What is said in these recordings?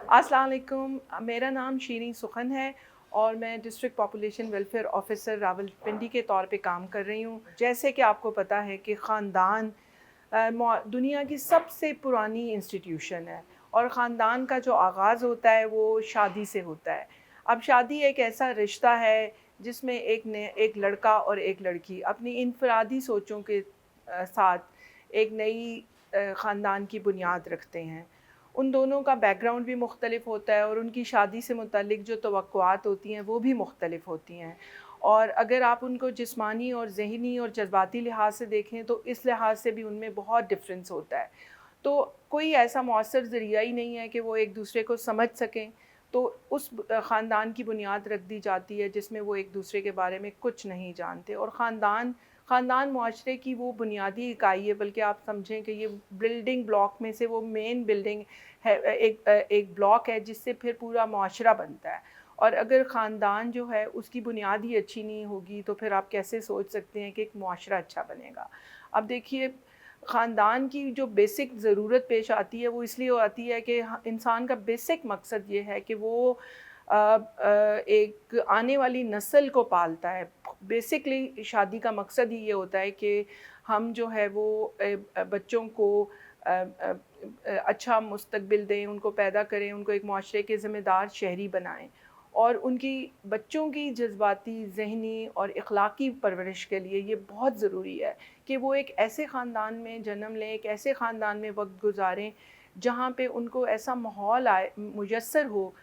अस्सलाम वालेकुम, मेरा नाम शीरीन सुखन है और मैं district population welfare officer Rawalpindi के तौर पे काम कर रही हूँ। जैसे कि आपको पता है कि ख़ानदान दुनिया की सबसे पुरानी इंस्टीट्यूशन है और ख़ानदान का जो आगाज़ होता है वो शादी से होता है। अब शादी एक ऐसा रिश्ता है जिसमें एक लड़का और एक लड़की अपनी इनफ़रादी सोचों के साथ एक नई ख़ानदान की बुनियाद रखते हैं। उन दोनों का बैकग्राउंड भी मुख्तलिफ होता है और उनकी शादी से मुतल्लिक जो तवक्कुआत होती हैं वो भी मुख्तलिफ होती हैं। और अगर आप उनको जिस्मानी और ज़हनी और जज़्बाती लिहाज से देखें तो इस लिहाज से भी उनमें बहुत डिफरेंस होता है। तो कोई ऐसा मौसर ज़रिया ही नहीं है कि वो एक दूसरे को समझ सकें। तो उस ख़ानदान की बुनियाद रख दी जाती है जिसमें वो एक दूसरे के बारे में कुछ नहीं जानते। और ख़ानदान मुआशरे की वो बुनियादी इकाई है, बल्कि आप समझें कि ये बिल्डिंग ब्लॉक में से वो मेन बिल्डिंग है, एक ब्लॉक है जिससे फिर पूरा मुआशरा बनता है। और अगर ख़ानदान जो है उसकी बुनियाद ही अच्छी नहीं होगी तो फिर आप कैसे सोच सकते हैं कि एक मुआशरा अच्छा बनेगा। अब देखिए, ख़ानदान की जो बेसिक ज़रूरत पेश आती है वो इसलिए आती है कि इंसान का बेसिक मकसद ये है कि वो एक आने वाली नस्ल को पालता है। बेसिकली शादी का मकसद ही ये होता है कि हम जो है वो बच्चों को अच्छा मुस्तकबिल दें, उनको पैदा करें, उनको एक माशरे के ज़िम्मेदार शहरी बनाएं और उनकी बच्चों की जज्बाती, ज़हनी और इखलाकी परवरिश के लिए ये बहुत ज़रूरी है कि वो एक ऐसे ख़ानदान में जन्म लें, एक ऐसे ख़ानदान में वक्त गुजारें जहाँ पे उनको ऐसा माहौल मुयस्सर हो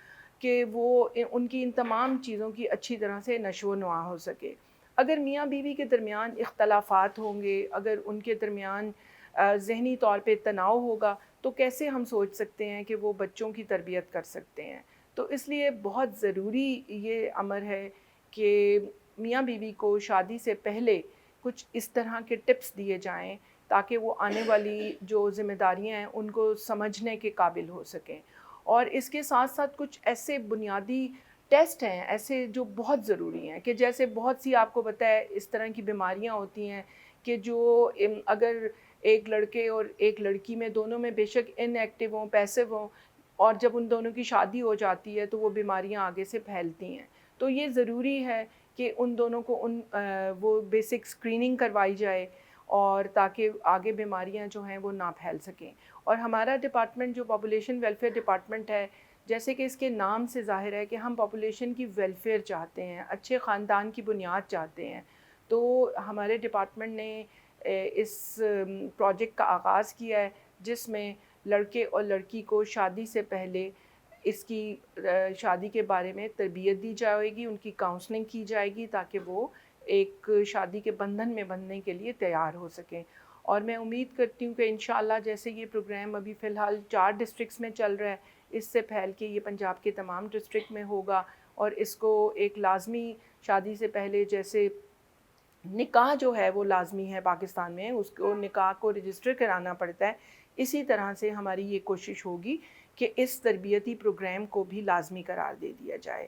कि वो उनकी इन तमाम चीज़ों की अच्छी तरह से नशो नुमा हो सके। अगर मियाँ बीवी के दरमियान इख्तलाफात होंगे, अगर उनके दरमियान ज़हनी तौर पे तनाव होगा, तो कैसे हम सोच सकते हैं कि वो बच्चों की तरबियत कर सकते हैं। तो इसलिए बहुत ज़रूरी ये अमर है कि मियाँ बीवी को शादी से पहले कुछ इस तरह के टिप्स दिए जाएँ ताकि वो आने वाली जो ज़िम्मेदारियाँ हैं उनको समझने के काबिल हो सकें। और इसके साथ-साथ कुछ ऐसे बुनियादी टेस्ट हैं ऐसे जो बहुत ज़रूरी हैं कि जैसे बहुत सी आपको पता है इस तरह की बीमारियां होती हैं कि जो अगर एक लड़के और एक लड़की में दोनों में बेशक इनएक्टिव हों, पैसिव हों, और जब उन दोनों की शादी हो जाती है तो वो बीमारियां आगे से फैलती हैं। तो ये ज़रूरी है कि उन दोनों को वो बेसिक स्क्रीनिंग करवाई जाए और ताकि आगे बीमारियां जो हैं वो ना फैल सकें। और हमारा डिपार्टमेंट जो पॉपुलेशन वेलफेयर डिपार्टमेंट है, जैसे कि इसके नाम से ज़ाहिर है कि हम पॉपुलेशन की वेलफेयर चाहते हैं, अच्छे ख़ानदान की बुनियाद चाहते हैं। तो हमारे डिपार्टमेंट ने इस प्रोजेक्ट का आगाज़ किया है जिसमें लड़के और लड़की को शादी से पहले इसकी शादी के बारे में तरबियत दी जाएगी, उनकी काउंसलिंग की जाएगी ताकि वो एक शादी के बंधन में बंधने के लिए तैयार हो सकें। और मैं उम्मीद करती हूँ कि इंशाअल्लाह जैसे ये प्रोग्राम अभी फ़िलहाल 4 डिस्ट्रिक्ट्स में चल रहा है, इससे फैल के ये पंजाब के तमाम डिस्ट्रिक्ट में होगा। और इसको एक लाज़मी शादी से पहले जैसे निकाह जो है वो लाज़मी है पाकिस्तान में, उसको निकाह को रजिस्टर कराना पड़ता है। इसी तरह से हमारी ये कोशिश होगी कि इस तरबियती प्रोग्राम को भी लाज़मी करार दे दिया जाए।